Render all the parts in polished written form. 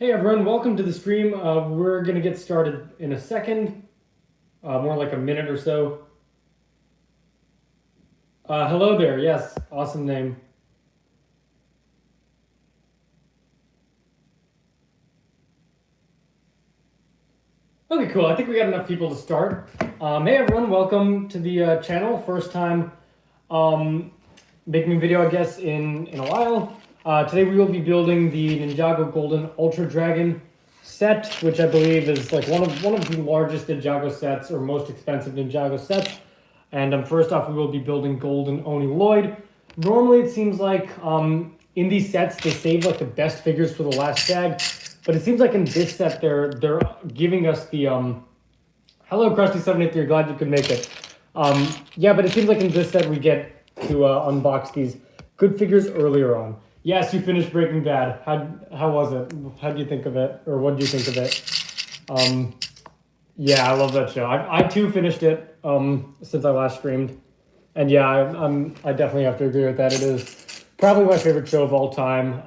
Hey everyone, welcome to the stream. We're going to get started in a second, more like a minute or so. Hello there, yes, awesome name. Okay, cool, I think we got enough people to start. Hey everyone, welcome to the channel. First time making a video, I guess, in a while. Today we will be building the Ninjago Golden Ultra Dragon set, which I believe is like one of the largest Ninjago sets or most expensive Ninjago sets. And first off, we will be building Golden DailyRoLord. Normally, it seems like in these sets they save like the best figures for the last tag, but it seems like in this set they're giving us the hello Krusty783, glad you could make it. Yeah, but it seems like in this set we get to unbox these good figures earlier on. Yes, you finished Breaking Bad. How was it? How do you think of it, or what do you think of it? Yeah, I love that show. I too finished it since I last streamed, and yeah, I definitely have to agree with that. It is probably my favorite show of all time.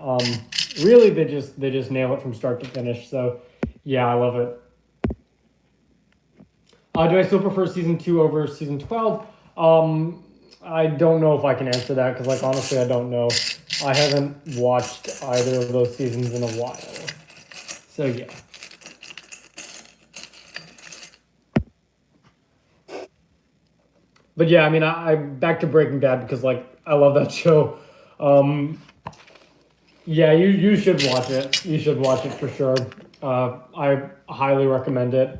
Really, they just nail it from start to finish. So yeah, I love it. Do I still prefer season 2 over season 12? I don't know if I can answer that because, like, honestly, I don't know. I haven't watched either of those seasons in a while. So yeah. But yeah, I mean, I'm back to Breaking Bad because, like, I love that show. Yeah, you should watch it. You should watch it for sure. I highly recommend it.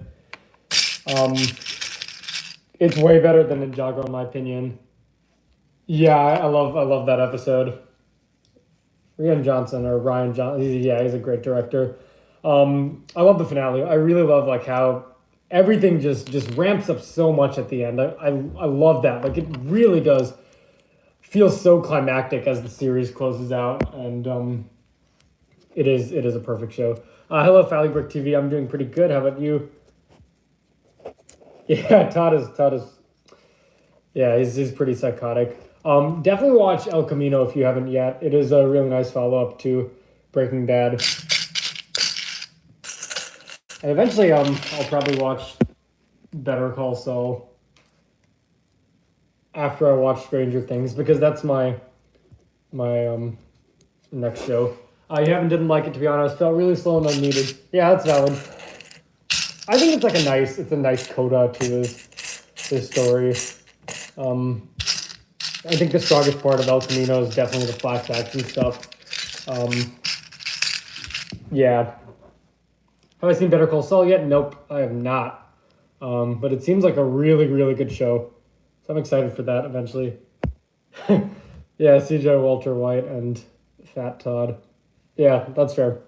It's way better than Ninjago in my opinion. Yeah, I love that episode. Rian Johnson or Ryan Johnson. Yeah, he's a great director. I love the finale. I really love like how everything just ramps up so much at the end. I love that. Like it really does feel so climactic as the series closes out, and it is a perfect show. Hello, Fallybrook TV. I'm doing pretty good. How about you? Yeah, Todd is. Yeah, he's pretty psychotic. Definitely watch El Camino if you haven't yet. It is a really nice follow up to Breaking Bad. And eventually, I'll probably watch Better Call Saul after I watch Stranger Things because that's my next show. You haven't didn't like it, to be honest. Felt really slow and unneeded. Yeah, that's valid. I think it's a nice coda to this story. I think the strongest part of El Camino is definitely the flashbacks and stuff. Yeah. Have I seen Better Call Saul yet? Nope, I have not. But it seems like a really, really good show. So I'm excited for that eventually. Yeah, CJ Walter White and Fat Todd. Yeah, that's fair.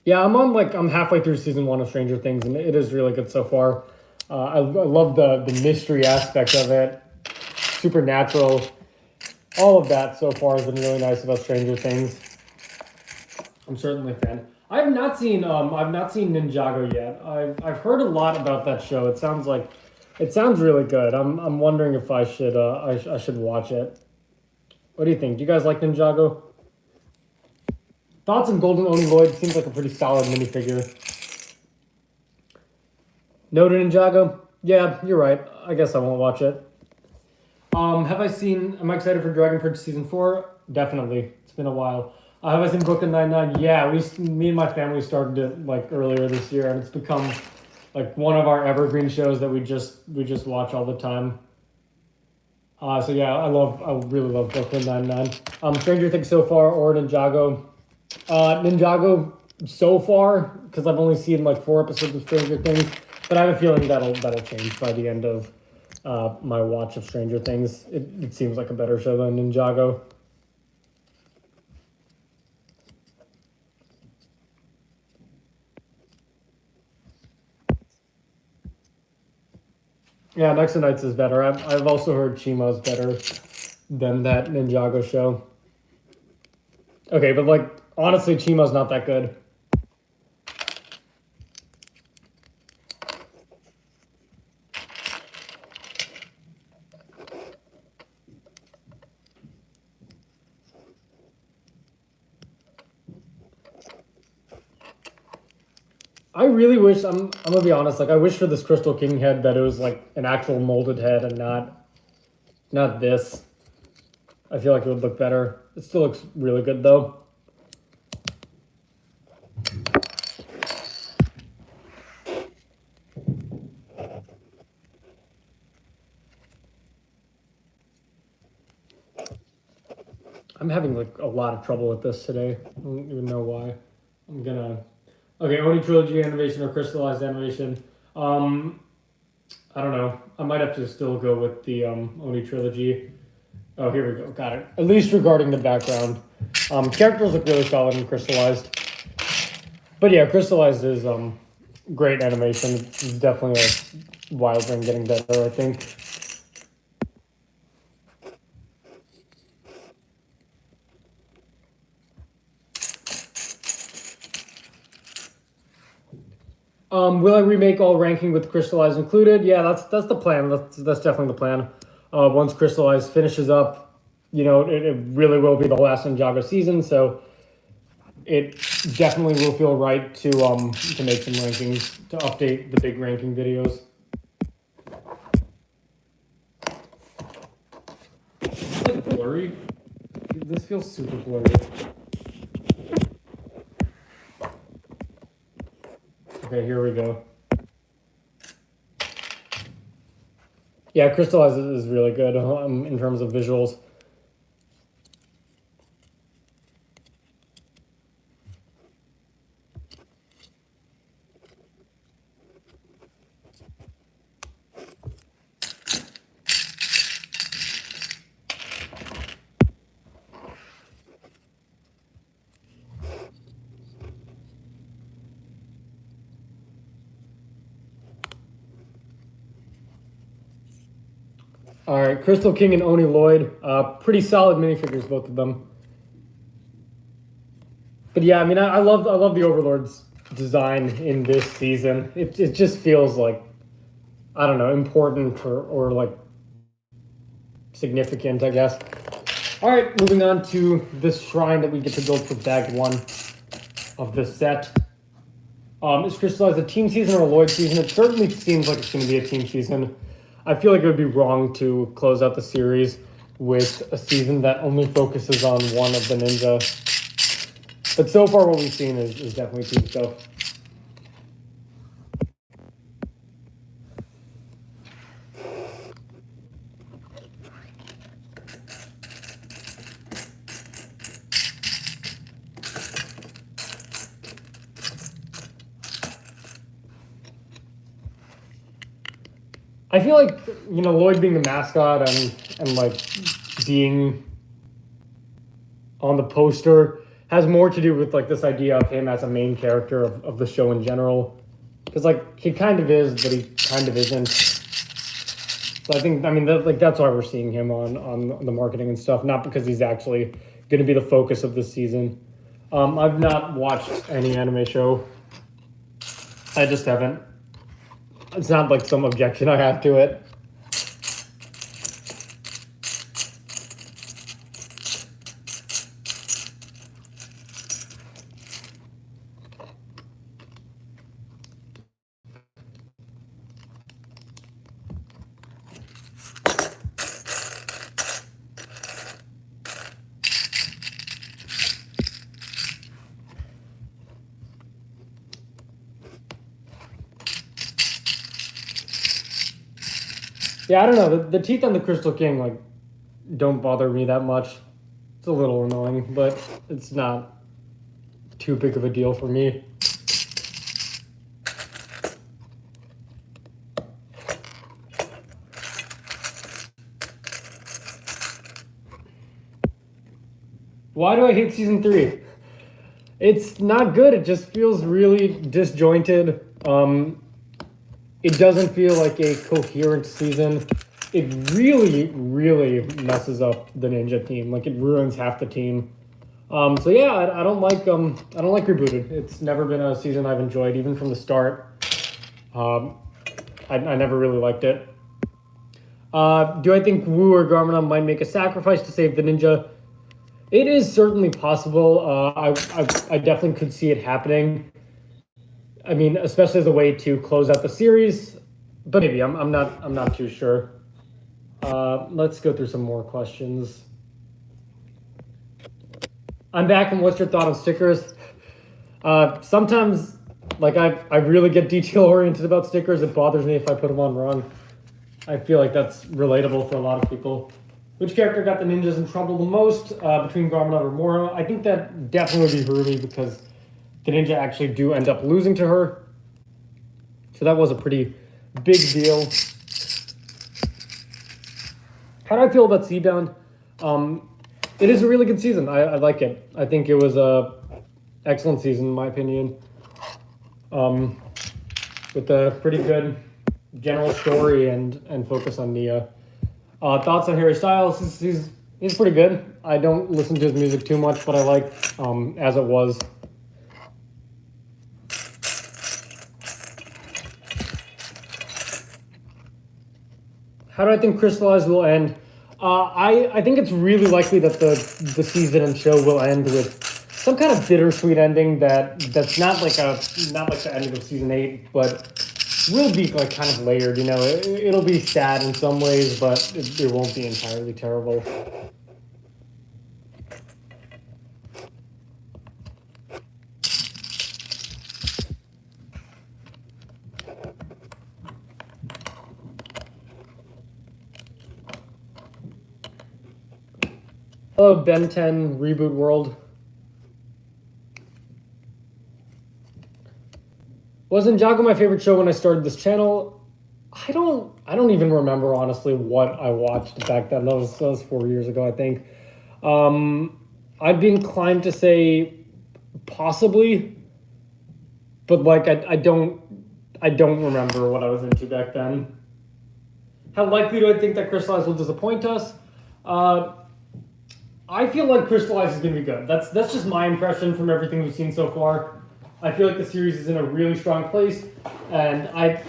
Yeah, I'm halfway through season 1 of Stranger Things, and it is really good so far. I love the mystery aspect of it, supernatural. All of that so far has been really nice about Stranger Things. I'm certainly a fan. I've not seen Ninjago yet. I've heard a lot about that show. It sounds really good. I'm wondering if I should I should watch it. What do you think? Do you guys like Ninjago? Thoughts on Golden DailyRoLord? Seems like a pretty solid minifigure. No to Ninjago? Yeah, you're right. I guess I won't watch it. Am I excited for Dragon Prince Season 4? Definitely. It's been a while. Have I seen Brooklyn Nine-Nine? Yeah, me and my family started it like earlier this year, and it's become like one of our evergreen shows that we just watch all the time. So yeah, I really love Brooklyn Nine-Nine. Stranger Things so far or Ninjago? Ninjago so far, because I've only seen like 4 episodes of Stranger Things, but I have a feeling that'll change by the end of my watch of Stranger Things. It seems like a better show than Ninjago. Yeah, Next to Nights is better. I've also heard Chima's better than that Ninjago show. Okay, but like honestly, Chima's not that good. I really wish, I'm gonna be honest, like I wish for this Crystal King head that it was like an actual molded head and not this. I feel like it would look better. It still looks really good though. I'm having like a lot of trouble with this today. I don't even know why. I'm gonna... Okay, Oni Trilogy animation or Crystalized animation. I don't know. I might have to still go with the Oni Trilogy. Oh, here we go. Got it. At least regarding the background. Characters look really solid in Crystalized. But yeah, Crystalized is great animation. It's definitely a Wildring getting better, I think. Will I remake all ranking with Crystalized included? Yeah, that's the plan. That's definitely the plan. Once Crystalized finishes up, you know, it really will be the last Ninjago season, so it definitely will feel right to make some rankings, to update the big ranking videos. It's like blurry. This feels super blurry. Okay, here we go. Yeah, Crystalized is really good in terms of visuals. All right, Crystal King and Oni Lloyd, pretty solid minifigures, both of them. But yeah, I mean, I love the Overlord's design in this season. It just feels like, I don't know, important or like significant, I guess. All right, moving on to this shrine that we get to build for bag 1 of this set. Is Crystalized a team season or a Lloyd season? It certainly seems like it's going to be a team season. I feel like it would be wrong to close out the series with a season that only focuses on one of the ninja. But so far what we've seen is definitely team stuff. I feel like, you know, Lloyd being the mascot and like being on the poster has more to do with like this idea of him as a main character of the show in general. Because like he kind of is, but he kind of isn't. So I think, I mean, that's why we're seeing him on the marketing and stuff, not because he's actually going to be the focus of this season. I've not watched any anime show. I just haven't. It's not like some objection I have to it. Yeah, I don't know. The teeth on the Crystal King like don't bother me that much. It's a little annoying, but it's not too big of a deal for me. Why do I hate season 3? It's not good. It just feels really disjointed. It doesn't feel like a coherent season. It really, really messes up the ninja team. Like it ruins half the team. So yeah, I don't like Rebooted. It's never been a season I've enjoyed, even from the start. I never really liked it. Do I think Wu or Garmana might make a sacrifice to save the ninja? It is certainly possible. I definitely could see it happening. I mean, especially as a way to close out the series. But maybe I'm not too sure. Let's go through some more questions. I'm back, and what's your thought on stickers? Sometimes, like I really get detail oriented about stickers. It bothers me if I put them on wrong. I feel like that's relatable for a lot of people. Which character got the ninjas in trouble the most between Garmadon or Mora? I think that definitely would be Harumi because the ninja actually do end up losing to her. So that was a pretty big deal. How do I feel about Seabound? It is a really good season. I like it. I think it was a excellent season in my opinion. With a pretty good general story and focus on Nia. Thoughts on Harry Styles? He's pretty good. I don't listen to his music too much, but I like As It Was. How do I think Crystalized will end? I think it's really likely that the season and show will end with some kind of bittersweet ending that's not like the ending of season 8, but will be like kind of layered. You know, it'll be sad in some ways, but it won't be entirely terrible. Hello, Ben 10 Reboot World. Was Ninjago my favorite show when I started this channel? I don't even remember honestly what I watched back then. That was 4 years ago, I think. I'd be inclined to say possibly, but like I don't remember what I was into back then. How likely do I think that Crystalized will disappoint us? I feel like Crystalized is going to be good. That's just my impression from everything we've seen so far. I feel like the series is in a really strong place, and I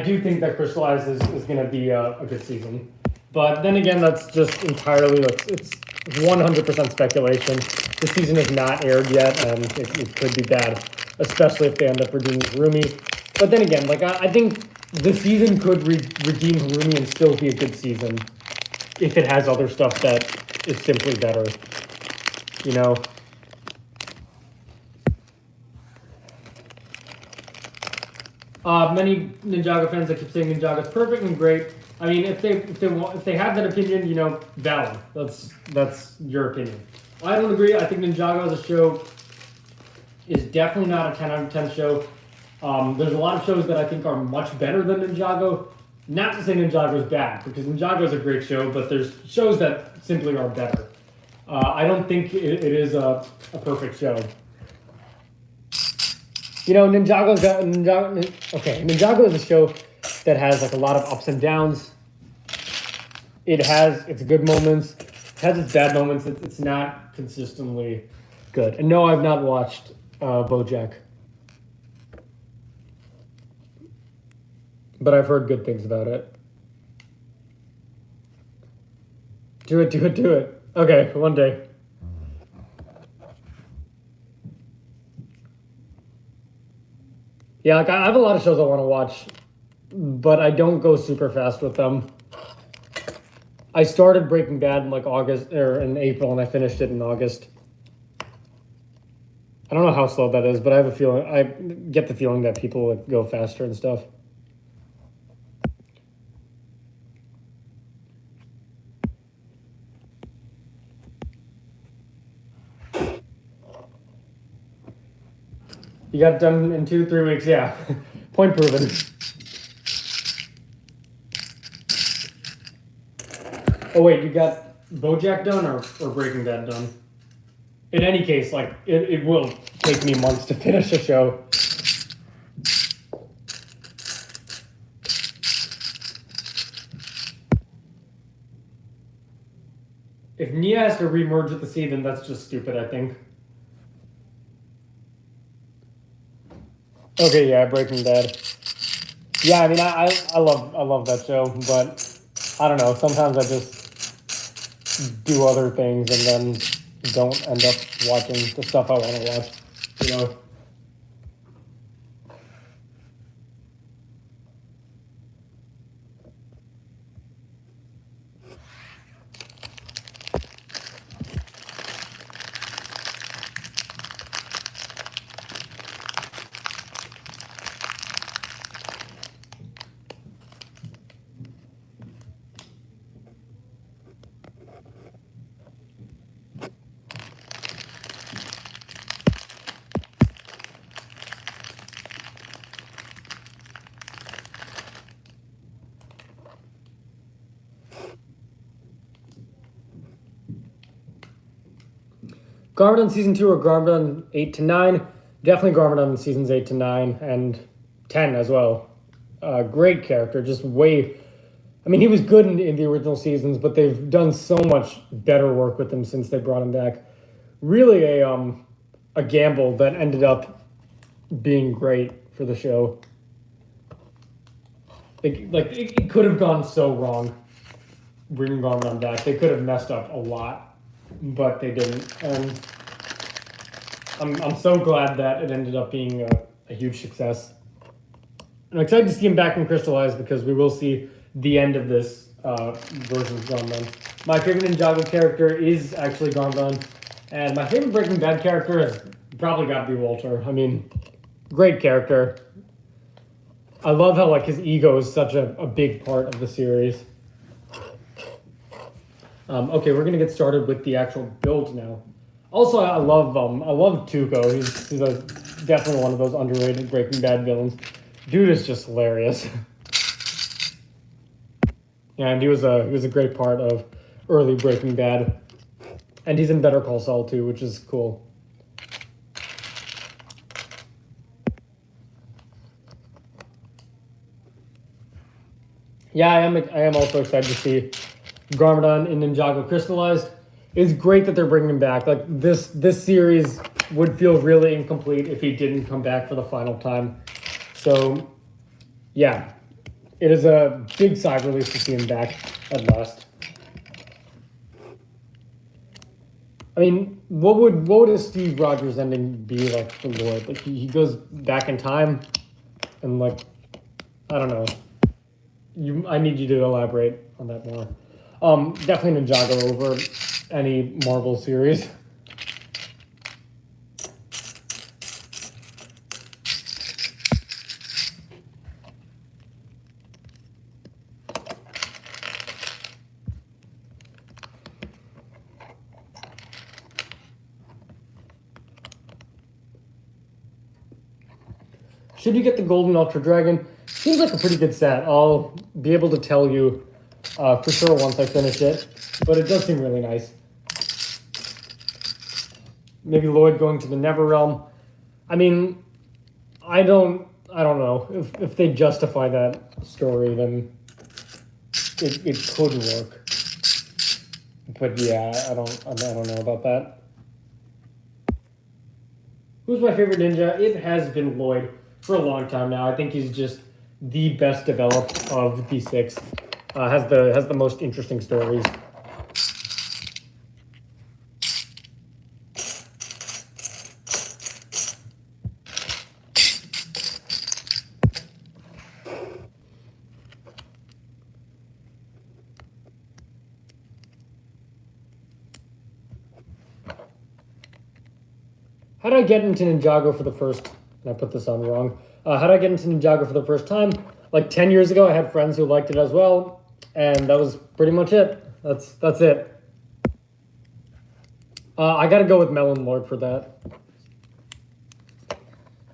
do think that Crystalized is going to be a good season. But then again, that's just entirely, it's 100% speculation. The season has not aired yet, and it could be bad, especially if they end up redeeming Harumi. But then again, like I think the season could redeem Harumi and still be a good season if it has other stuff that is simply better, you know? Many Ninjago fans that keep saying Ninjago's perfect and great. I mean, if they have that opinion, you know, valid. That's your opinion. I don't agree. I think Ninjago as a show is definitely not a 10 out of 10 show. There's a lot of shows that I think are much better than Ninjago. Not to say Ninjago is bad, because Ninjago is a great show, but there's shows that simply are better. I don't think it is a perfect show. You know, Ninjago is a show that has like a lot of ups and downs. It has its good moments, it has its bad moments. It's not consistently good. And no, I've not watched BoJack, but I've heard good things about it. Do it. Okay, one day. Yeah, like I have a lot of shows I want to watch, but I don't go super fast with them. I started Breaking Bad in like August or in April, and I finished it in August. I don't know how slow that is, but I have a feeling. I get the feeling that people like, go faster and stuff. You got it done in 2-3 weeks, yeah. Point proven. Oh wait, you got BoJack done or Breaking Bad done? In any case, like it will take me months to finish a show. If Nia has to remerge with the sea, then that's just stupid, I think. Okay, yeah, Breaking Bad. Yeah, I mean, I love that show, but I don't know. Sometimes I just do other things and then don't end up watching the stuff I want to watch. You know. Garmadon Season 2 or Garmadon 8 to 9. Definitely Garmadon Seasons 8 to 9 and 10 as well. Great character, just way... I mean, he was good in the original seasons, but they've done so much better work with him since they brought him back. Really a gamble that ended up being great for the show. It could have gone so wrong bringing Garmadon back. They could have messed up a lot, but they didn't. And I'm so glad that it ended up being a huge success. I'm excited to see him back in Crystalized because we will see the end of this version of Garmadon. My favorite Ninjago character is actually Garmadon, and my favorite Breaking Bad character has probably got to be Walter. I mean, great character. I love how his ego is such a big part of the series. Okay, we're gonna get started with the actual build now. Also, I love Tuco. He's definitely one of those underrated Breaking Bad villains. Dude is just hilarious. And he was a great part of early Breaking Bad. And he's in Better Call Saul too, which is cool. Yeah, I am also excited to see Garmadon in Ninjago Crystalized. It's great that they're bringing him back. This series would feel really incomplete if he didn't come back for the final time. So, yeah, it is a big sigh of relief to see him back at last. I mean, what would a Steve Rogers ending be like for Lord? He goes back in time, and I don't know. I need you to elaborate on that more. Definitely Ninjago over any Marvel series. Should you get the Golden Ultra Dragon? Seems like a pretty good set. I'll be able to tell you for sure once I finish it, but it does seem really nice. Maybe Lloyd going to the Neverrealm. I mean, I don't know if they justify that story, then it could work. But yeah, I don't know about that. Who's my favorite ninja? It has been Lloyd for a long time now. I think he's just the best developed of the six. Has the most interesting stories. How did I get into Ninjago for the first... And I put this on wrong. How did I get into Ninjago for the first time? 10 years ago, I had friends who liked it as well, and that was pretty much it. That's it. I gotta go with Melon Lord for that.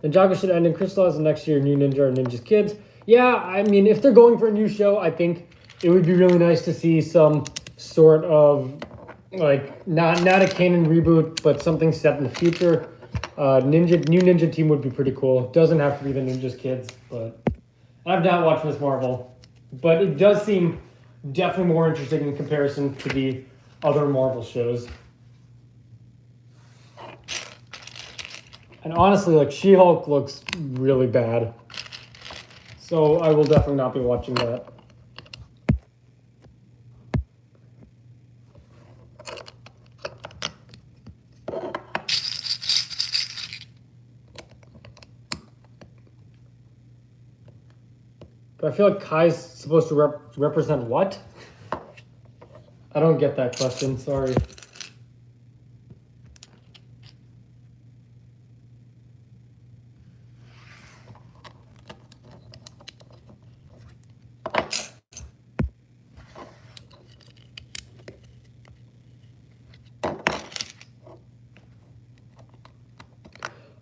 Ninjago should end in Crystalized, and next year New Ninja or Ninja's Kids. Yeah, I mean, if they're going for a new show, I think it would be really nice to see some sort of, not a canon reboot, but something set in the future. New Ninja Team would be pretty cool. Doesn't have to be the Ninja's Kids, but I've not watched Miss Marvel. But it does seem definitely more interesting in comparison to the other Marvel shows. And honestly, She-Hulk looks really bad. So I will definitely not be watching that. But I feel like Kai's supposed to represent what? I don't get that question, sorry.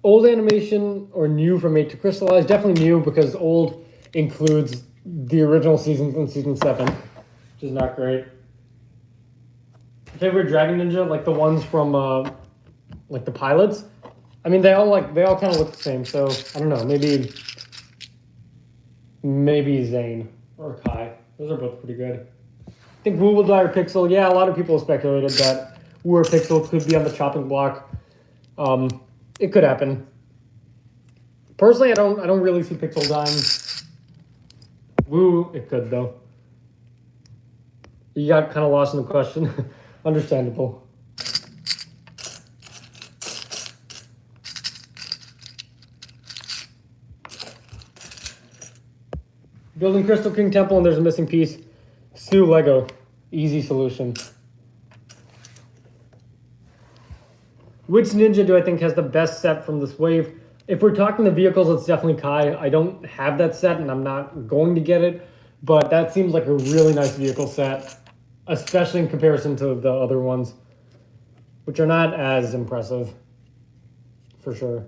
Old animation or new from 8 to Crystalized? Definitely new, because old includes the original season from season 7, which is not great. Favorite Dragon Ninja? The ones from like the pilots. I mean, they all kind of look the same. So I don't know. Maybe Zane or Kai. Those are both pretty good. I think Wu will die or Pixel. Yeah, a lot of people speculated that Wu or Pixel could be on the chopping block. It could happen. Personally, I don't really see Pixel dying. Wu, it could though. You got kind of lost in the question. Understandable. Building Crystal King Temple and there's a missing piece. Sue Lego. Easy solution. Which ninja do I think has the best set from this wave? If we're talking the vehicles, it's definitely Kai. I don't have that set and I'm not going to get it, but that seems like a really nice vehicle set, especially in comparison to the other ones, which are not as impressive, for sure.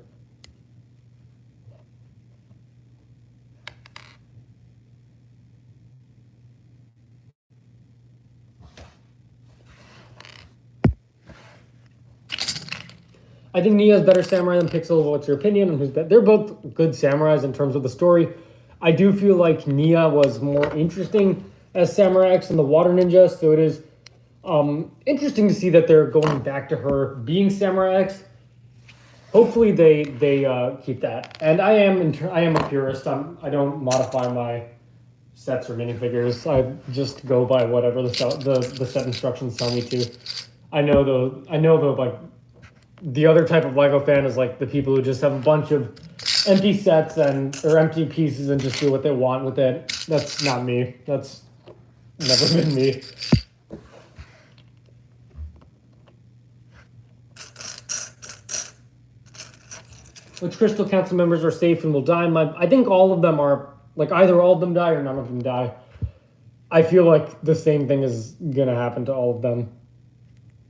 I think Nia's better samurai than Pixel. What's your opinion on who's better? They're both good samurais in terms of the story. I do feel like Nia was more interesting as Samurai X and the Water Ninja, so it is interesting to see that they're going back to her being Samurai X. Hopefully they keep that. And I am a purist. I don't modify my sets or minifigures. I just go by whatever the set instructions tell me to. I know though like the other type of Lego fan is like the people who just have a bunch of empty sets or empty pieces and just do what they want with it. That's not me. That's never been me. Which Crystal Council members are safe and will die? I think all of them are, like either all of them die or none of them die. I feel like the same thing is gonna happen to all of them.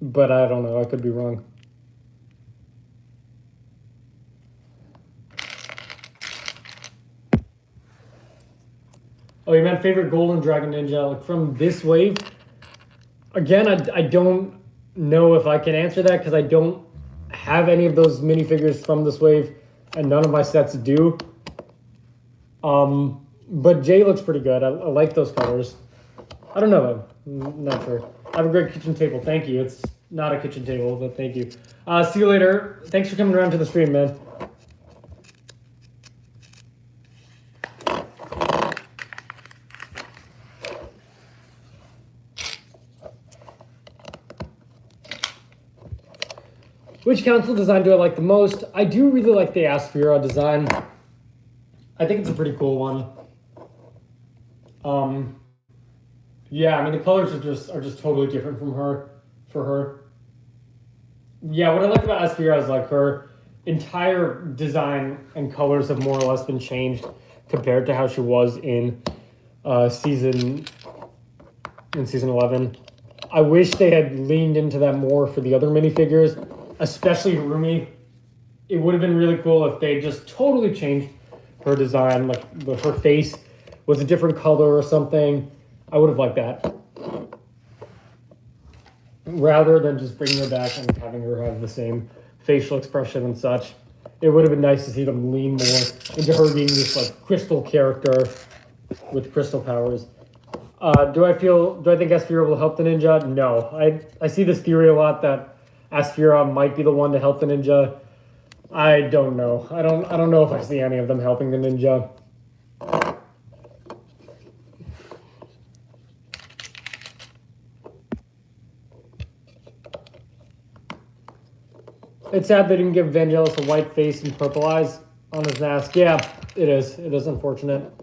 But I don't know, I could be wrong. Oh, you meant favorite Golden Dragon Ninja like from this wave? Again, I don't know if I can answer that because I don't have any of those minifigures from this wave, and none of my sets do. But Jay looks pretty good. I like those colors. I don't know though. Not sure. I have a great kitchen table. Thank you. It's not a kitchen table, but thank you. See you later. Thanks for coming around to the stream, man. Which council design do I like the most? I do really like the Asphira design. I think it's a pretty cool one. Yeah, I mean the colors are just totally different from her. For her. Yeah, what I like about Asphira is like her entire design and colors have more or less been changed compared to how she was in season 11. I wish they had leaned into that more for the other minifigures, especially Rumi. It would have been really cool if they just totally changed her design, like her face was a different color or something. I would have liked that. Rather than just bringing her back and having her have the same facial expression and such. It would have been nice to see them lean more into her being this like crystal character with crystal powers. Do I think Asphira will help the ninja? No. I see this theory a lot that Asphira might be the one to help the ninja. I don't know. I don't know if I see any of them helping the ninja. It's sad they didn't give Vangelis a white face and purple eyes on his mask. Yeah, it is. It is unfortunate.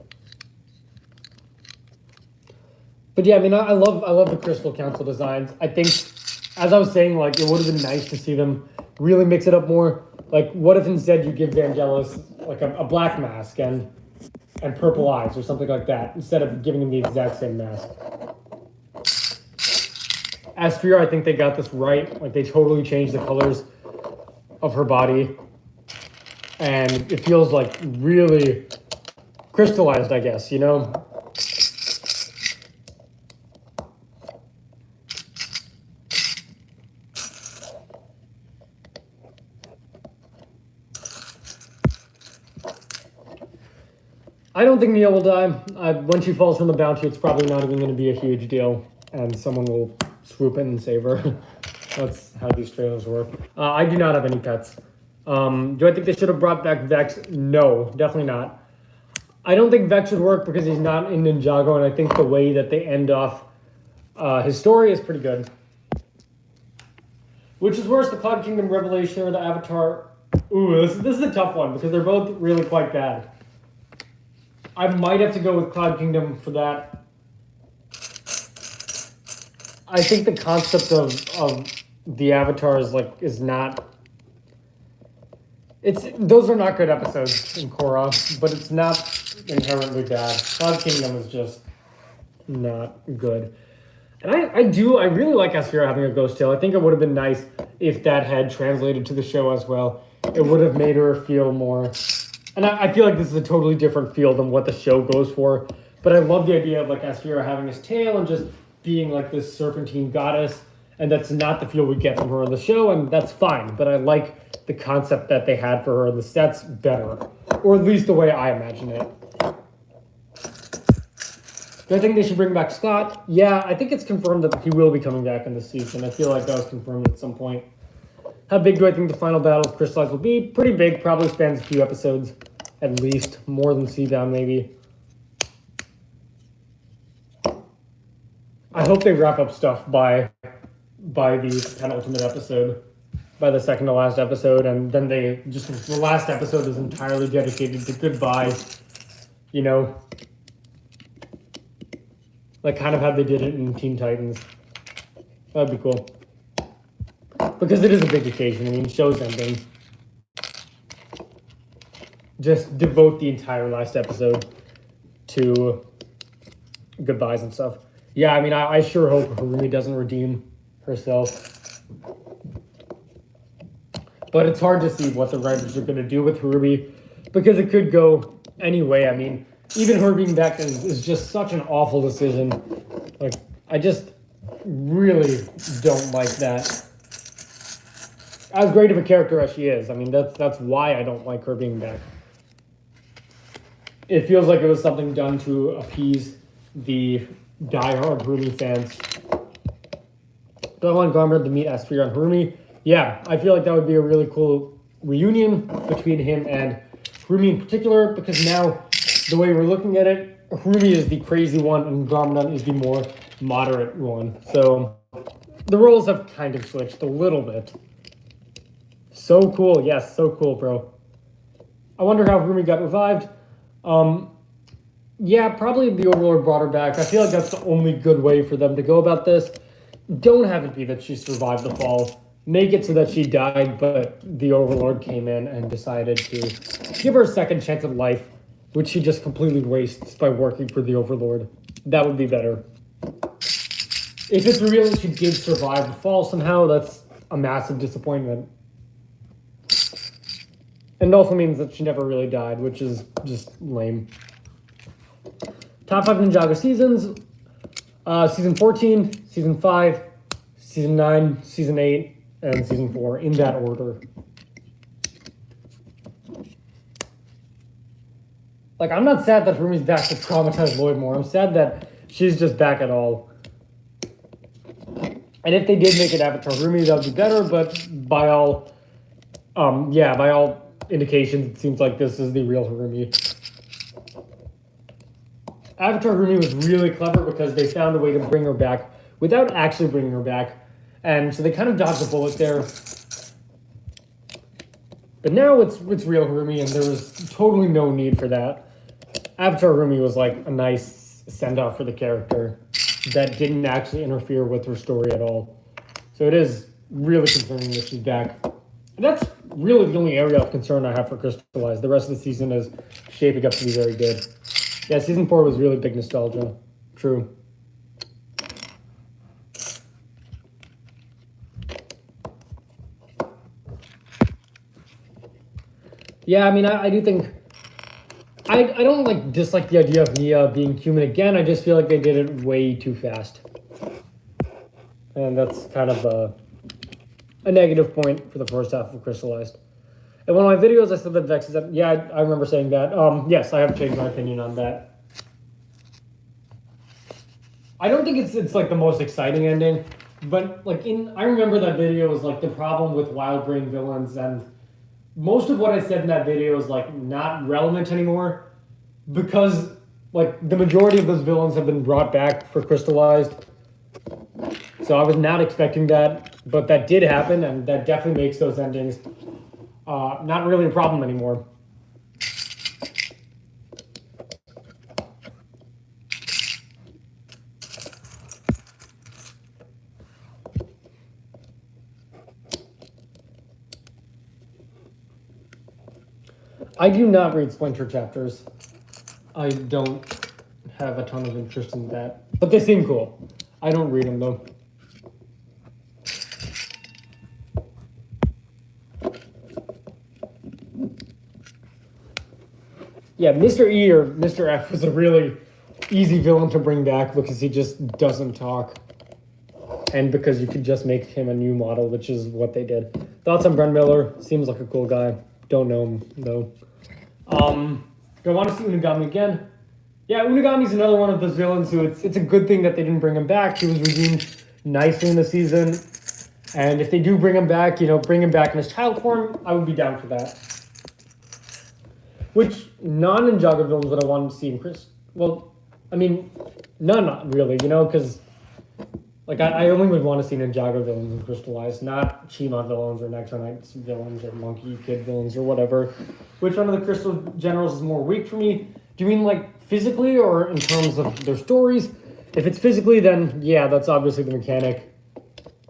But yeah, I mean, I love the Crystal Council designs. I think, as I was saying, like, it would have been nice to see them really mix it up more. Like, what if instead you give Vangelis, like, a black mask and purple eyes or something like that, instead of giving him the exact same mask. Asphira, I think they got this right. Like, they totally changed the colors of her body. And it feels, like, really crystallized, I guess, you know? don't think Nia will die. When she falls from the bounty, it's probably not even going to be a huge deal, and someone will swoop in and save her. That's how these trailers work. I do not have any pets. Do I think they should have brought back Vex? No, definitely not. I don't think Vex would work because he's not in Ninjago, and I think the way that they end off his story is pretty good. Which is worse, the Cloud Kingdom Revelation or the Avatar? Ooh, this is a tough one because they're both really quite bad. I might have to go with Cloud Kingdom for that. I think the concept of the Avatar is not... Those are not good episodes in Korra, but it's not inherently bad. Cloud Kingdom is just not good. And I really like Asphira having a ghost tail. I think it would have been nice if that had translated to the show as well. It would have made her feel more... And I feel like this is a totally different feel than what the show goes for. But I love the idea of like Asphira having his tail and just being like this serpentine goddess. And that's not the feel we get from her in the show, and that's fine. But I like the concept that they had for her in the sets better. Or at least the way I imagine it. Do I think they should bring back Scott? Yeah, I think it's confirmed that he will be coming back in this season. I feel like that was confirmed at some point. How big do I think the final battle of Crystalized will be? Pretty big, probably spans a few episodes. At least, more than Seabound maybe. I hope they wrap up stuff by the penultimate episode. By the second to last episode, and then the last episode is entirely dedicated to goodbyes. You know? Like kind of how they did it in Teen Titans. That'd be cool. Because it is a big occasion. I mean, show's ending. Just devote the entire last episode to goodbyes and stuff. Yeah, I mean, I sure hope Harumi doesn't redeem herself. But it's hard to see what the writers are going to do with Harumi. Because it could go any way. I mean, even her being back is just such an awful decision. Like, I just really don't like that. As great of a character as she is, I mean, that's why I don't like her being back. It feels like it was something done to appease the diehard Harumi fans. Do I want Garmer to meet Asphira and Harumi? Yeah, I feel like that would be a really cool reunion between him and Harumi in particular, because now, the way we're looking at it, Harumi is the crazy one and Garmadon is the more moderate one. So, the roles have kind of switched a little bit. So cool, yes, so cool, bro. I wonder how Harumi got revived. Yeah, probably the Overlord brought her back. I feel like that's the only good way for them to go about this. Don't have it be that she survived the fall. Make it so that she died, but the Overlord came in and decided to give her a second chance at life, which she just completely wastes by working for the Overlord. That would be better. If it's real that she did survive the fall somehow, that's a massive disappointment. And it also means that she never really died, which is just lame. Top 5 Ninjago seasons. Season 14, Season 5, Season 9, Season 8, and Season 4, in that order. Like, I'm not sad that Harumi's back to traumatize Lloyd more. I'm sad that she's just back at all. And if they did make it Avatar Harumi, that would be better, but by all indications, it seems like this is the real Harumi. Avatar Harumi was really clever because they found a way to bring her back without actually bringing her back. And so they kind of dodged a bullet there. But now it's real Harumi, and there was totally no need for that. Avatar Harumi was like a nice send-off for the character that didn't actually interfere with her story at all. So it is really concerning that she's back. And that's really the only area of concern I have for Crystalized. The rest of the season is shaping up to be very good. Yeah, Season 4 was really big nostalgia. True. Yeah, I mean, I do think... I don't dislike the idea of Nia being human again. I just feel like they did it way too fast. And that's kind of a negative point for the first half of Crystalized. In one of my videos, I said that Vex is... Yeah, I remember saying that. Yes, I have changed my opinion on that. I don't think it's like the most exciting ending, but like I remember that video was like the problem with wild brain villains, and most of what I said in that video is like not relevant anymore because like the majority of those villains have been brought back for Crystalized. So I was not expecting that, but that did happen, and that definitely makes those endings not really a problem anymore. I do not read Splinter chapters. I don't have a ton of interest in that, but they seem cool. I don't read them though. Yeah, Mr. E or Mr. F was a really easy villain to bring back because he just doesn't talk. And because you could just make him a new model, which is what they did. Thoughts on Brent Miller? Seems like a cool guy. Don't know him, though. Do I want to see Unagami again? Yeah, Unagami's another one of those villains who it's a good thing that they didn't bring him back. He was redeemed nicely in the season. And if they do bring him back, bring him back in his child form, I would be down for that. Which non-Ninjago villains would I want to see in Chris? Well, I mean, none really, because like I only would want to see Ninjago villains in Crystalized, not Chima villains or Nexonites villains or Monkey Kid villains or whatever. Which one of the Crystal Generals is more weak for me? Do you mean like physically or in terms of their stories? If it's physically, then yeah, that's obviously the mechanic.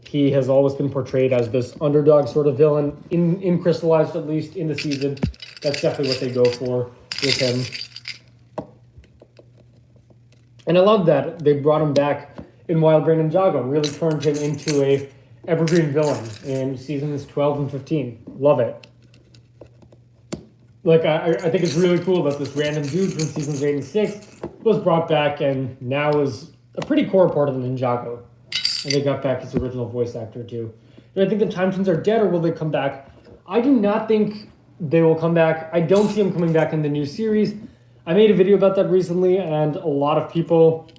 He has always been portrayed as this underdog sort of villain in Crystalized, at least in the season. That's definitely what they go for with him. And I love that they brought him back in Wild Brain Ninjago, really turned him into a evergreen villain in seasons 12 and 15. Love it. Like, I think it's really cool that this random dude from seasons 8 and 6 was brought back and now is a pretty core part of the Ninjago. And they got back his original voice actor, too. Do I think the Time Twins are dead, or will they come back? I do not think they will come back. I don't see them coming back in the new series. I made a video about that recently, and a lot of people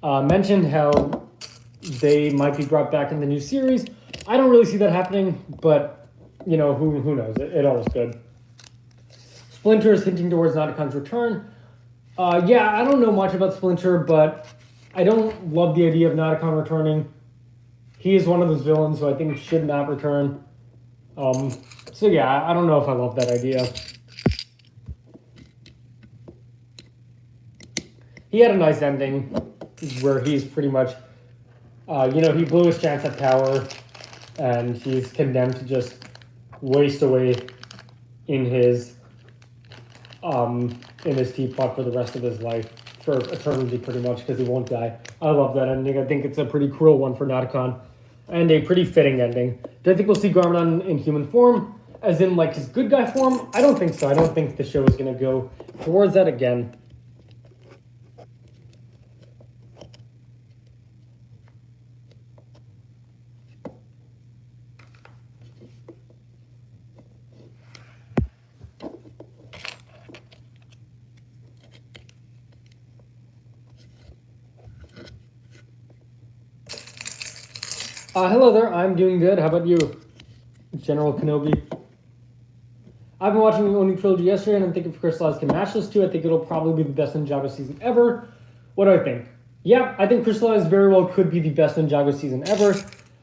mentioned how they might be brought back in the new series. I don't really see that happening, but, who knows? It always could. Splinter is hinting towards Natakan's return. Yeah, I don't know much about Splinter, but I don't love the idea of Natakan returning. He is one of those villains who I think should not return. So yeah, I don't know if I love that idea. He had a nice ending where he's pretty much, he blew his chance at power and he's condemned to just waste away in his teapot for the rest of his life, for eternity pretty much, because he won't die. I love that ending. I think it's a pretty cruel one for Natakan and a pretty fitting ending. Do I think we'll see Garmadon in human form, as in like his good guy form? I don't think so. I don't think the show is going to go towards that again. Hello there, I'm doing good. How about you, General Kenobi? I've been watching the Oni trilogy yesterday, and I'm thinking if Crystalized can match this too, I think it'll probably be the best Ninjago season ever. What do I think? Yeah, I think Crystalized very well could be the best Ninjago season ever.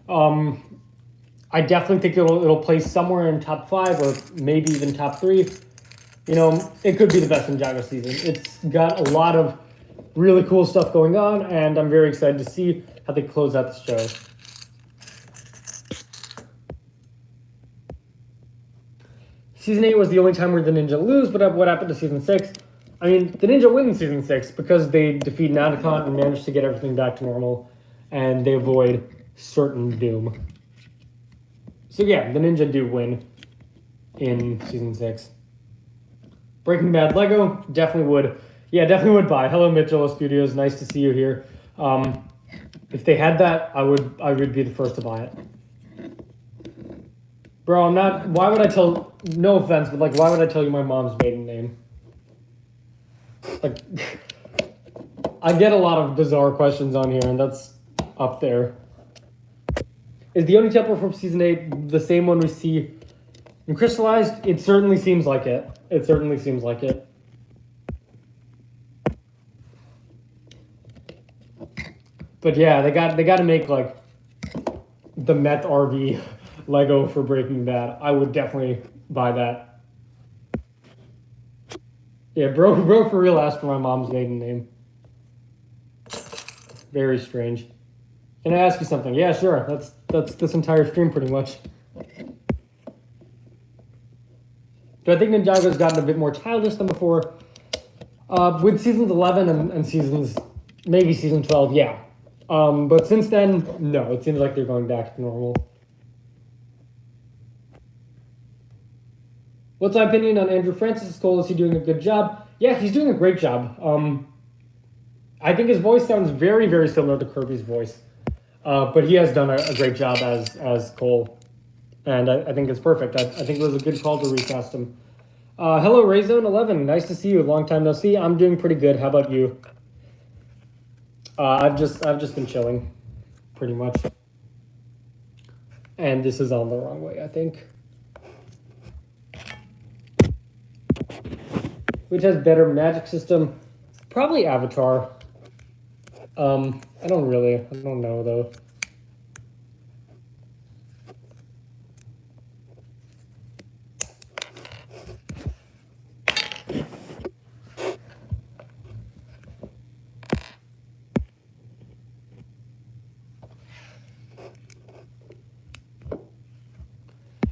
I definitely think it'll place somewhere in top 5 or maybe even top 3. It could be the best Ninjago season. It's got a lot of really cool stuff going on, and I'm very excited to see how they close out the show. Season 8 was the only time where the ninja lose, but what happened to Season 6? I mean, the ninja win in Season 6 because they defeat Natakan and manage to get everything back to normal, and they avoid certain doom. So yeah, the ninja do win in Season 6. Breaking Bad Lego, definitely would. Yeah, definitely would buy. Hello, Mitchell Studios. Nice to see you here. If they had that, I would be the first to buy it. Bro, I'm not. Why would I tell? No offense, but like, why would I tell you my mom's maiden name? Like, I get a lot of bizarre questions on here, and that's up there. Is the Oni temple from season 8 the same one we see in Crystalized? It certainly seems like it. It certainly seems like it. But yeah, they got to make like the Met RV Lego for Breaking Bad. I would definitely buy that. Yeah, bro, for real asked for my mom's maiden name. Very strange. Can I ask you something? Yeah, sure. That's this entire stream pretty much. Do I think Ninjago's gotten a bit more childish than before? With seasons 11 and seasons, maybe season 12, yeah. But since then, no. It seems like they're going back to normal. What's my opinion on Andrew Francis Cole? Is he doing a good job? Yeah, he's doing a great job. I think his voice sounds very, very similar to Kirby's voice. But he has done a great job as Cole. And I think it's perfect. I think it was a good call to recast him. Hello, Rayzone11. Nice to see you. Long time no see. I'm doing pretty good. How about you? I've just been chilling, pretty much. And this is on the wrong way, I think. Which has better magic system? Probably Avatar. I don't know though.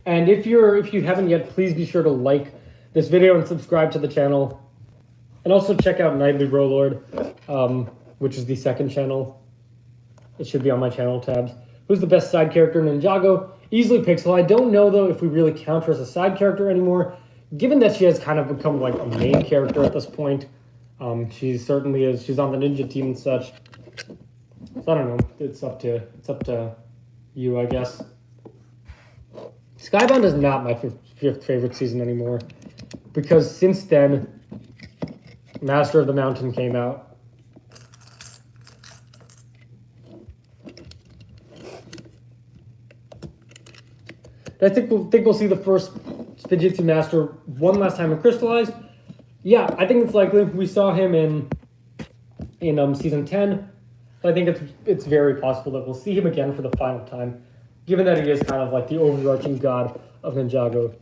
And if you haven't yet, please be sure to like this video and subscribe to the channel. And also check out DailyRoLord, which is the second channel. It should be on my channel tabs. Who's the best side character in Ninjago? Easily Pixel. I don't know, though, if we really count her as a side character anymore, given that she has kind of become like a main character at this point. She certainly is. She's on the ninja team and such. So I don't know. It's up to you, I guess. Skybound is not my fifth favorite season anymore, because since then, Master of the Mountain came out. I think we'll see the first Spijitzu Master one last time in Crystalized. Yeah, I think it's likely. We saw him in season 10. I think it's very possible that we'll see him again for the final time, given that he is kind of like the overarching god of Ninjago.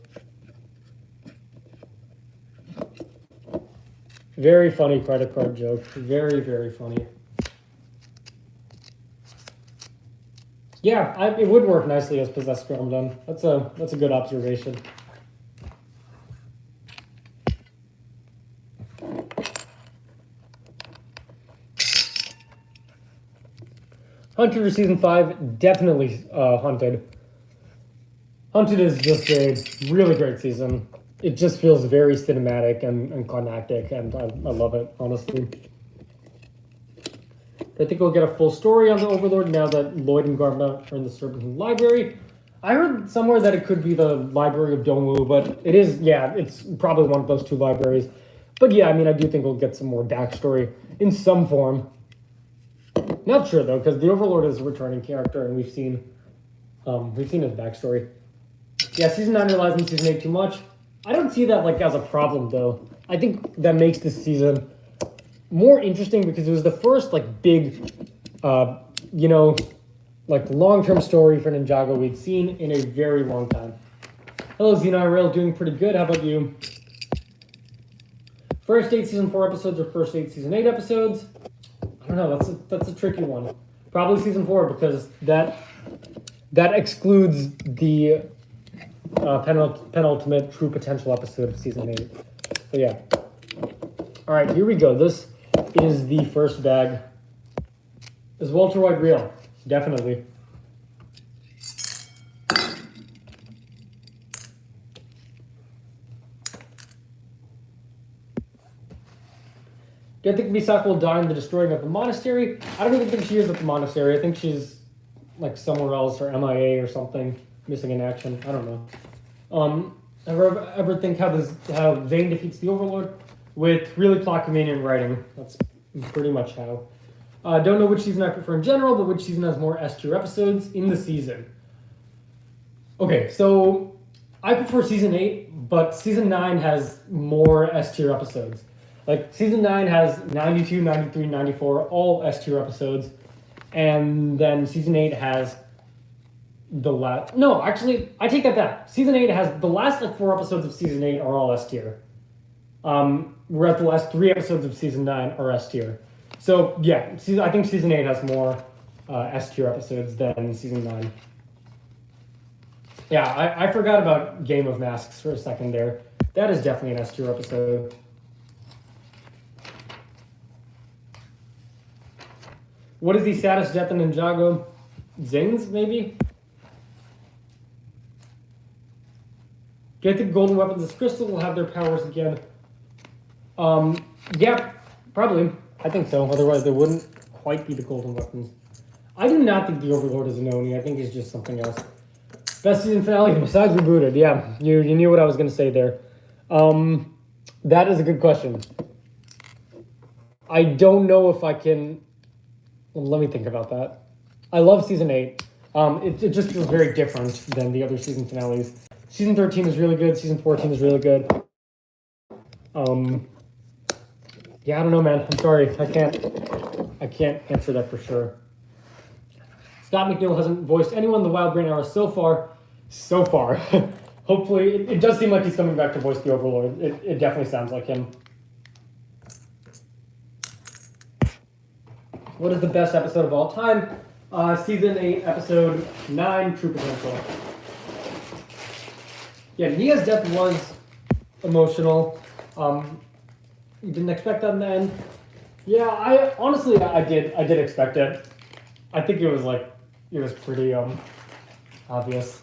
Very funny credit card joke. Very, very funny. Yeah, it would work nicely as Possessed Gromdon. That's a good observation. Hunted for season 5, definitely Hunted. Hunted is just a really great season. It just feels very cinematic and climactic, and I love it, honestly. I think we'll get a full story on the Overlord now that Lloyd and Garma are in the Serpentine Library. I heard somewhere that it could be the Library of Dongwu, but it is, yeah, it's probably one of those two libraries. But yeah, I mean, I do think we'll get some more backstory in some form. Not sure though, because the Overlord is a returning character, and we've seen his backstory. Yeah, season 9 relies on season 8 too much. I don't see that like as a problem though. I think that makes this season more interesting because it was the first like big, like long-term story for Ninjago we'd seen in a very long time. Hello, XenoIRL, doing pretty good. How about you? First 8 season 4 episodes or first 8 season 8 episodes? I don't know. That's a tricky one. Probably season 4 because that excludes the penultimate true potential episode of season 8. So yeah. All right, here we go. This is the first bag. Is Walter White real? Definitely. Do I think Misako will die in the destroying of the monastery? I don't even think she is at the monastery. I think she's like somewhere else or MIA or something. missing in action. I don't know. Ever think how Zane defeats the Overlord? With really plot convenient writing. That's pretty much how. Don't know which season I prefer in general, but which season has more S-tier episodes in the season. Okay, so I prefer season 8, but season 9 has more S-tier episodes. Like, season 9 has 92, 93, 94, all S-tier episodes. And then season 8 has the last... No, actually, I take that back. Season 8 has... The last, 4 episodes of season 8 are all S-tier. Whereas the last 3 episodes of season 9 are S-tier. So, yeah, I think season 8 has more S-tier episodes than season 9. Yeah, I forgot about Game of Masks for a second there. That is definitely an S-tier episode. What is the saddest death in Ninjago? Zane's, maybe? Get the golden weapons as crystal will have their powers again. Yeah, probably. I think so. Otherwise, they wouldn't quite be the golden weapons. I do not think the Overlord is an Oni. I think he's just something else. Best season finale besides rebooted. Yeah, you knew what I was going to say there. That is a good question. I don't know if I can... Well, let me think about that. I love season 8. It just feels very different than the other season finales. Season 13 is really good. Season 14 is really good. Yeah, I don't know, man. I'm sorry. I can't answer that for sure. Scott McNeil hasn't voiced anyone in the Wild Brain era so far. Hopefully, it does seem like he's coming back to voice the Overlord. It definitely sounds like him. What is the best episode of all time? Season 8, episode 9, True Potential. Yeah, Nia's death was emotional. You didn't expect that in the end. Yeah, I did expect it. I think it was pretty obvious.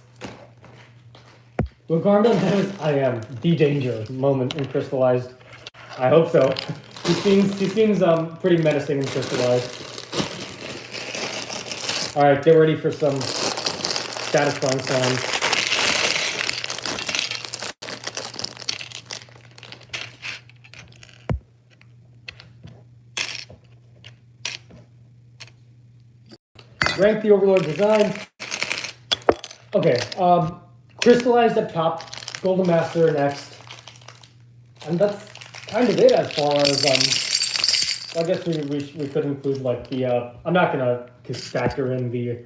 Lugarda knows I am the danger moment in Crystalized. I hope so. He seems pretty menacing in Crystalized. All right, get ready for some satisfying sounds. Rank the Overlord design. Okay, Crystalized up top, Golden Master next, and that's kind of it as far as I guess we could include the I'm not gonna factor in the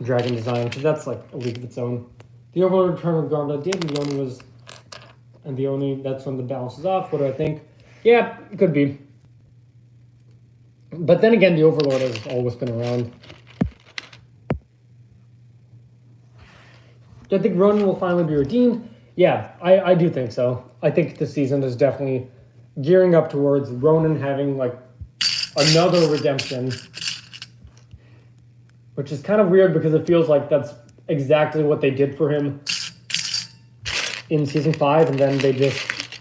dragon design because that's a league of its own. The Overlord Return of Garda did, and the Oni that's when the balance is off. What do I think? Yeah, it could be. But then again, the Overlord has always been around. Do I think Ronin will finally be redeemed? Yeah, I do think so. I think this season is definitely gearing up towards Ronin having another redemption. Which is kind of weird because it feels like that's exactly what they did for him in season 5, and then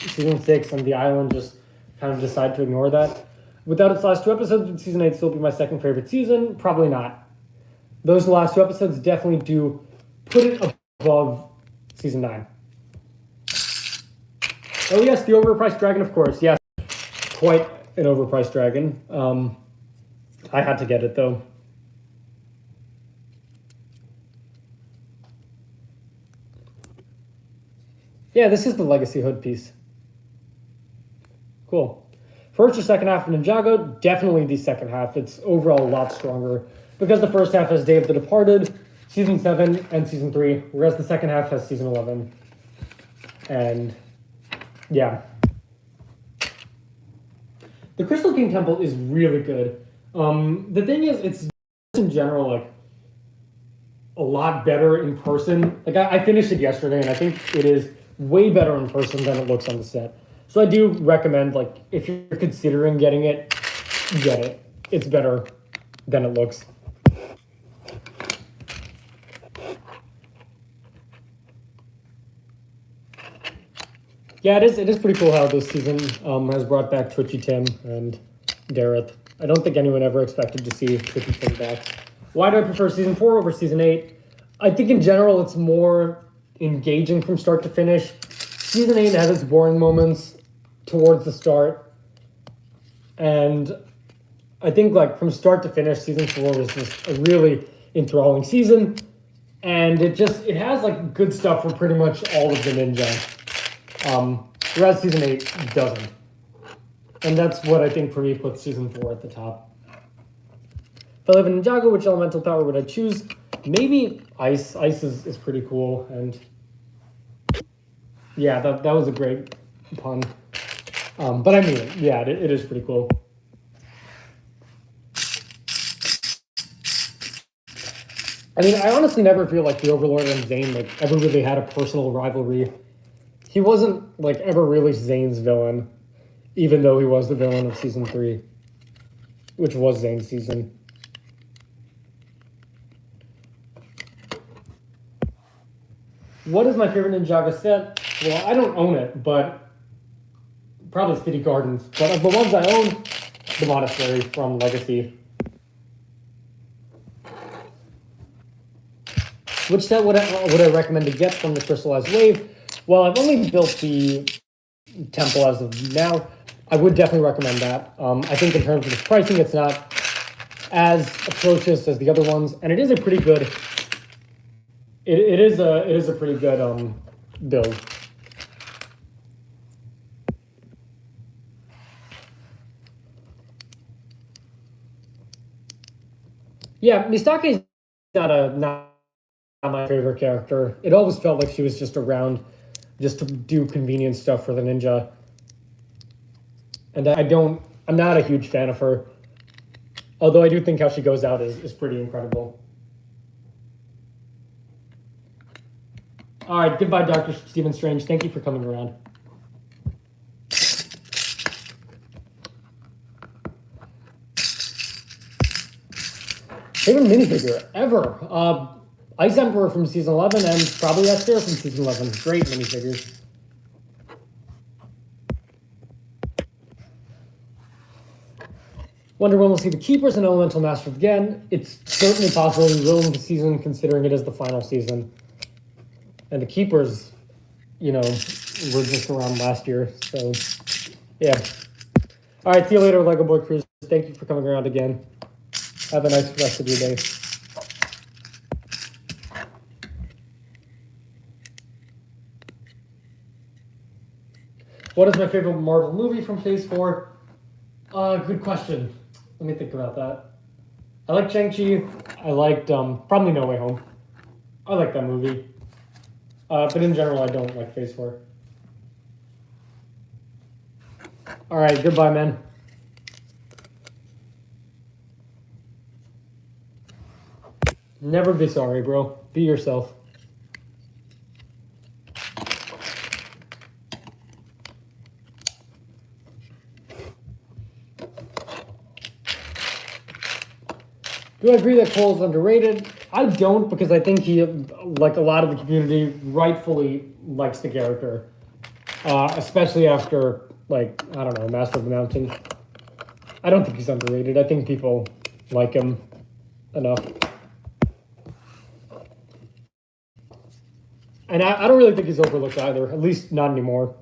season 6 and the island just kind of decide to ignore that. Without its last 2 episodes, would season 8 still be my second favorite season? Probably not. Those last 2 episodes definitely do put it above season 9. Oh yes, the overpriced dragon, of course. Yes, quite an overpriced dragon. I had to get it though. Yeah, this is the Legacy Hood piece. Cool. First or second half of Ninjago, definitely the second half. It's overall a lot stronger because the first half has Day of the Departed, Season 7, and Season 3, whereas the second half has Season 11. And, yeah. The Crystal King Temple is really good. The thing is, it's in general, a lot better in person. I finished it yesterday, and I think it is way better in person than it looks on the set. So I do recommend, if you're considering getting it, get it. It's better than it looks. Yeah, it is pretty cool how this season has brought back Twitchy Tim and Dareth. I don't think anyone ever expected to see Twitchy Tim back. Why do I prefer season 4 over season 8? I think in general it's more engaging from start to finish. Season 8 has its boring moments towards the start, and I think like from start to finish, season 4 was just a really enthralling season, and it has like good stuff for pretty much all of the ninja. Whereas season 8 doesn't, and that's what I think for me puts season 4 at the top. If I live in Ninjago, which elemental power would I choose? Maybe ice. Ice is pretty cool, and yeah, that was a great pun. But I mean, yeah, it is pretty cool. I mean, I honestly never feel like the Overlord and Zane like ever really had a personal rivalry. He wasn't like ever really Zane's villain, even though he was the villain of season 3, which was Zane's season. What is my favorite Ninjago set? Well, I don't own it, but probably City Gardens. But of the ones I own, the Monastery from Legacy. Which set would I recommend to get from the Crystalized Wave? Well, I've only built the Temple as of now. I would definitely recommend that. I think in terms of its pricing, it's not as atrocious as the other ones, and it is a pretty good. It is a pretty good build. Yeah, Mistake is not my favorite character. It always felt like she was just around just to do convenient stuff for the ninja. And I'm not a huge fan of her. Although I do think how she goes out is pretty incredible. All right, goodbye, Dr. Stephen Strange. Thank you for coming around. Favorite minifigure ever? Ice Emperor from season 11 and probably Esther from season 11. Great minifigures. Wonder when we'll see the Keepers and Elemental Master again. It's certainly possible we will in the season, considering it is the final season. And the Keepers, you know, were just around last year, so yeah. All right, see you later, Lego Boy Cruise. Thank you for coming around again. Have a nice rest of your day. What is my favorite Marvel movie from Phase 4? Good question. Let me think about that. I like Shang-Chi. I liked probably No Way Home. I like that movie. But in general, I don't like Phase 4. All right, goodbye, man. Never be sorry, bro. Be yourself. Do I agree that Cole is underrated? I don't, because I think he, like a lot of the community, rightfully likes the character. Especially after, like, I don't know, Master of the Mountain. I don't think he's underrated. I think people like him enough. And I don't really think he's overlooked either, at least not anymore.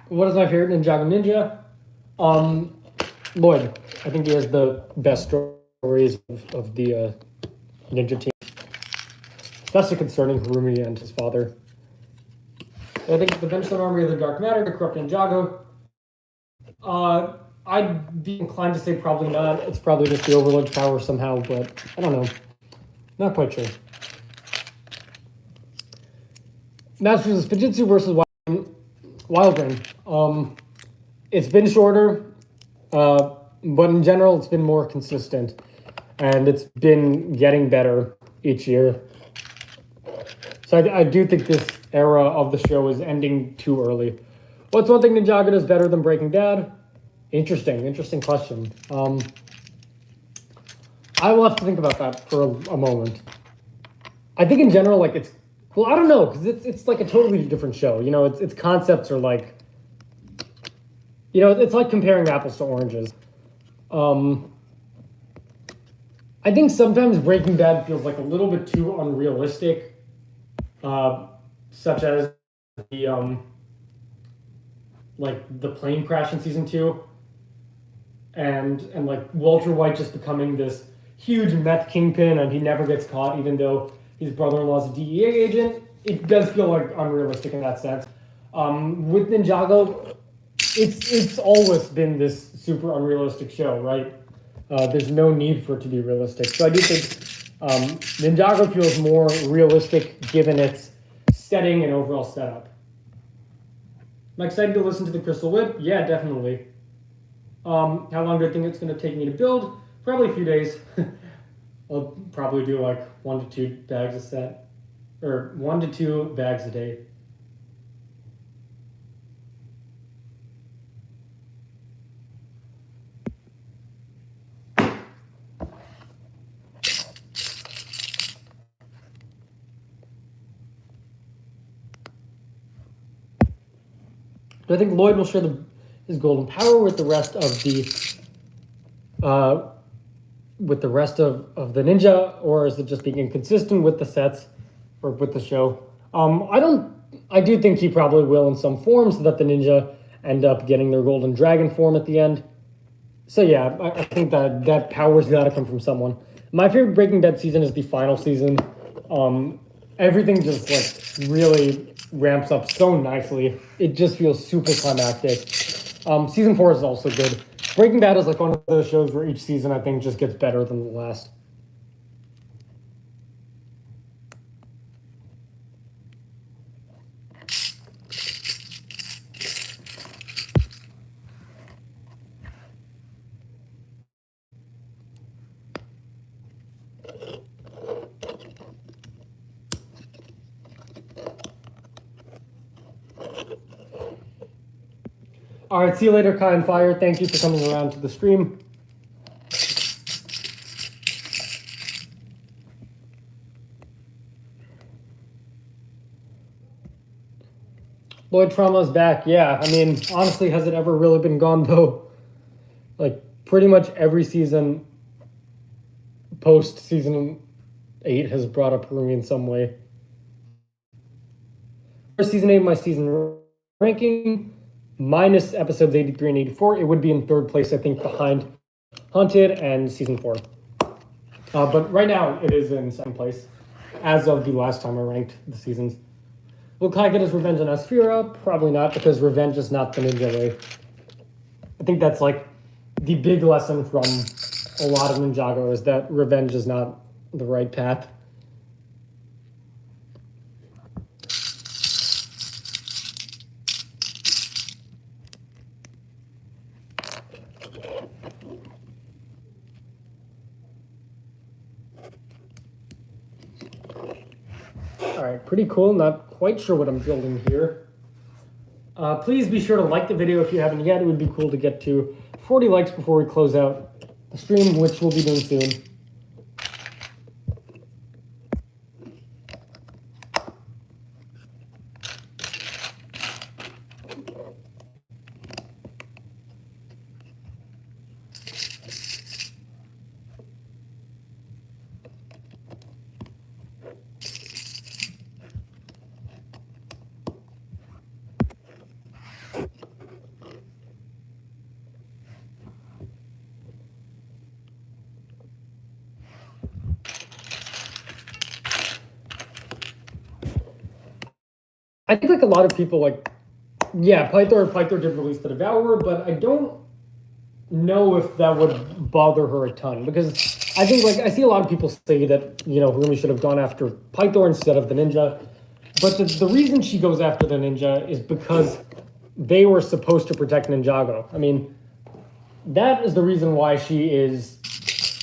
What is my favorite Ninjago Ninja? Lloyd. I think he has the best stories of the ninja team. Especially concerning Harumi and his father. I think the Benchland Army of the Dark Matter, the Corrupt Ninjago. I'd be inclined to say probably not. It's probably just the Overlord power somehow, but I don't know. Not quite sure. Masters of Fujitsu versus Wildring. It's been shorter, but in general, it's been more consistent, and it's been getting better each year. So I do think this era of the show is ending too early. What's one thing Ninjago does better than Breaking Bad? Interesting question. I will have to think about that for a moment. I think in general, like it's well, I don't know, because it's like a totally different show. You know, its concepts are like, you know, it's like comparing apples to oranges. I think sometimes Breaking Bad feels like a little bit too unrealistic, such as the like the plane crash in season 2, and like Walter White just becoming this huge meth kingpin, and he never gets caught, even though his brother-in-law's a DEA agent. It does feel like unrealistic in that sense. With Ninjago, it's always been this super unrealistic show, right? There's no need for it to be realistic. So I do think Ninjago feels more realistic given its setting and overall setup. Am I excited to listen to the Crystal Whip? Yeah, definitely. How long do I think it's going to take me to build? Probably a few days. I'll probably do like 1 to 2 bags a set, or 1 to 2 bags a day. Do I think Lloyd will share his golden power with the rest of the ninja, or is it just being inconsistent with the sets or with the show? I do think he probably will in some form, so that the ninja end up getting their golden dragon form at the end. So yeah, I think that power's got to come from someone. My favorite Breaking Bad season is the final season. Everything just like really ramps up so nicely. It just feels super climactic. Season 4 is also good. Breaking Bad is like one of those shows where each season I think just gets better than the last. All right, see you later, Kai and Fire. Thank you for coming around to the stream. Lloyd Trauma's back. Yeah, I mean, honestly, has it ever really been gone, though? Like, pretty much every season post season 8 has brought up Rumi in some way. For season 8, my season ranking, minus episodes 83 and 84, it would be in 3rd place, I think, behind Hunted and season 4. But right now, it is in 2nd place, as of the last time I ranked the seasons. Will Kai get his revenge on Asphira? Probably not, because revenge is not the ninja way. I think that's like the big lesson from a lot of Ninjago, is that revenge is not the right path. All right, pretty cool. Not quite sure what I'm building here. Please be sure to like the video if you haven't yet. It would be cool to get to 40 likes before we close out the stream, which we'll be doing soon. I think like a lot of people like, yeah, Pythor did release the Devourer, but I don't know if that would bother her a ton, because I think like I see a lot of people say that, you know, Rumi should have gone after Pythor instead of the ninja, but the reason she goes after the ninja is because they were supposed to protect Ninjago. I mean, that is the reason why she is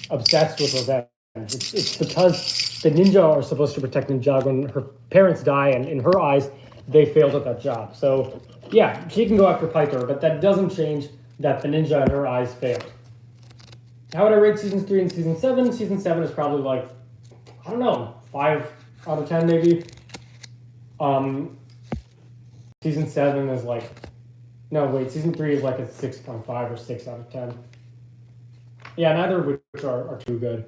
obsessed with revenge. It's because the ninja are supposed to protect Ninjago, and her parents die, and in her eyes, they failed at that job. So yeah, she can go after Pythor, but that doesn't change that the ninja in her eyes failed. How would I rate seasons 3 and season 7? Season 7 is probably like, I don't know, 5 out of 10 maybe. Season 7 is like, no wait, season 3 is like a 6.5 or 6 out of 10. Yeah, neither of which are too good.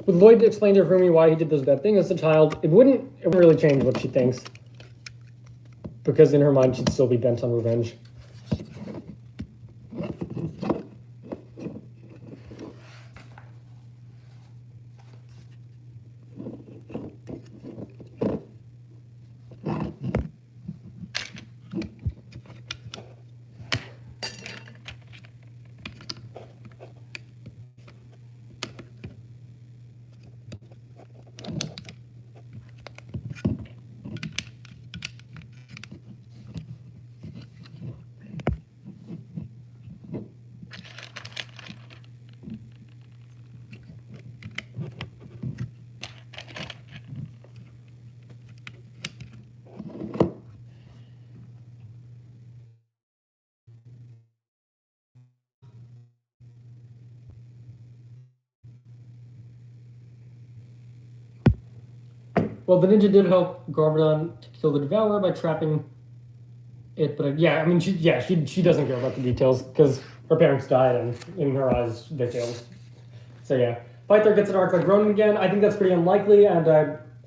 With Lloyd explained to Rumi why he did this bad thing as a child, it wouldn't really change what she thinks. Because in her mind, she'd still be bent on revenge. Well, the ninja did help Garbodon to kill the Devourer by trapping it, but yeah, I mean, she doesn't care about the details because her parents died, and in her eyes, they failed. So yeah, Pythor gets an arc like Ronin again. I think that's pretty unlikely, and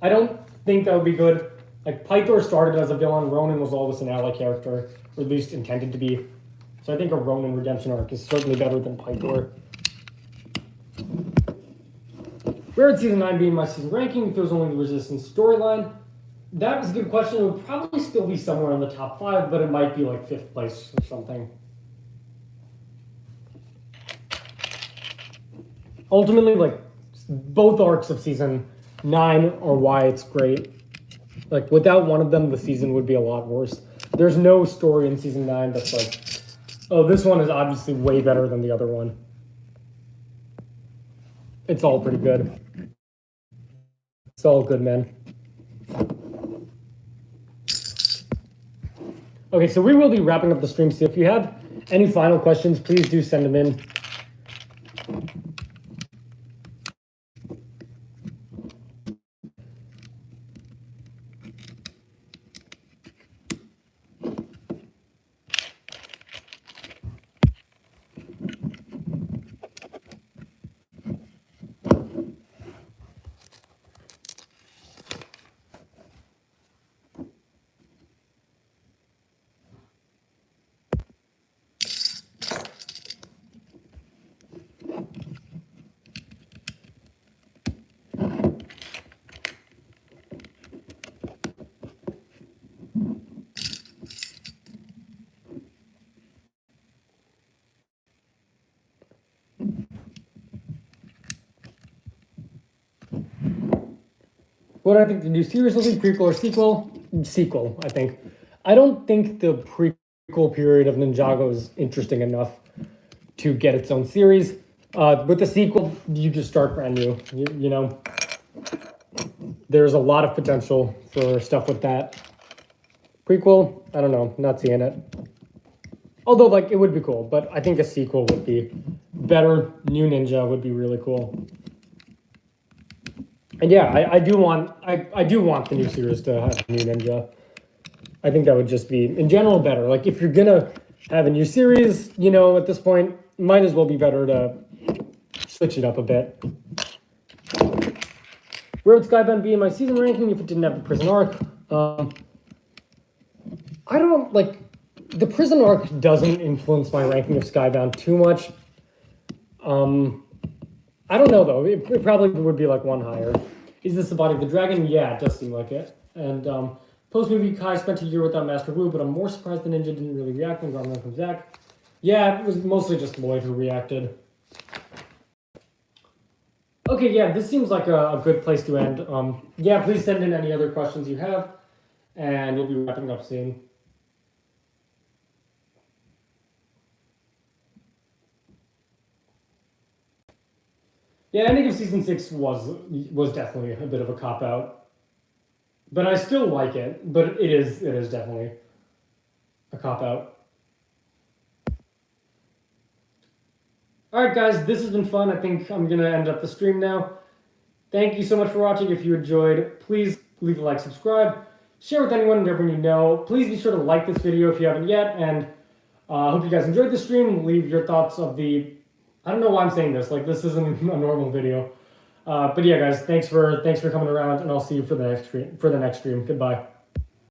I don't think that would be good. Like, Pythor started as a villain, Ronin was always an ally character, or at least intended to be. So I think a Ronin redemption arc is certainly better than Pythor. Where would season 9 be in my season ranking if it was only the Resistance storyline? That was a good question. It would probably still be somewhere in the top 5, but it might be like 5th place or something. Ultimately, like, both arcs of season 9 are why it's great. Like, without one of them, the season would be a lot worse. There's no story in season 9 that's like, oh, this one is obviously way better than the other one. It's all pretty good. It's all good, man. Okay, so we will be wrapping up the stream. So if you have any final questions, please do send them in. What I think the new series will be, prequel or sequel? Sequel, I think. I don't think the prequel period of Ninjago is interesting enough to get its own series. With the sequel, you just start brand new. You know, there's a lot of potential for stuff with that. Prequel, I don't know, not seeing it. Although, like, it would be cool, but I think a sequel would be better. New Ninja would be really cool. And yeah, I do want the new series to have a new Ninja. I think that would just be, in general, better. Like, if you're gonna have a new series, you know, at this point, might as well be better to switch it up a bit. Where would Skybound be in my season ranking if it didn't have the prison arc? I don't, like, the prison arc doesn't influence my ranking of Skybound too much. I don't know, though. It probably would be, like, one higher. Is this the body of the dragon? Yeah, it does seem like it. And post-movie, Kai spent a year without Master Wu, but I'm more surprised the ninja didn't really react when Garmin from Zack. Yeah, it was mostly just Lloyd who reacted. Okay, yeah, this seems like a good place to end. Yeah, please send in any other questions you have, and we'll be wrapping up soon. Yeah, ending of season 6 was definitely a bit of a cop out, but I still like it. But it is definitely a cop out. All right, guys, this has been fun. I think I'm gonna end up the stream now. Thank you so much for watching. If you enjoyed, please leave a like, subscribe, share with anyone and everyone you know. Please be sure to like this video if you haven't yet, and I hope you guys enjoyed the stream. Leave your thoughts of the. I don't know why I'm saying this. Like this isn't a normal video, but yeah, guys, thanks for coming around, and I'll see you for the next stream. Goodbye.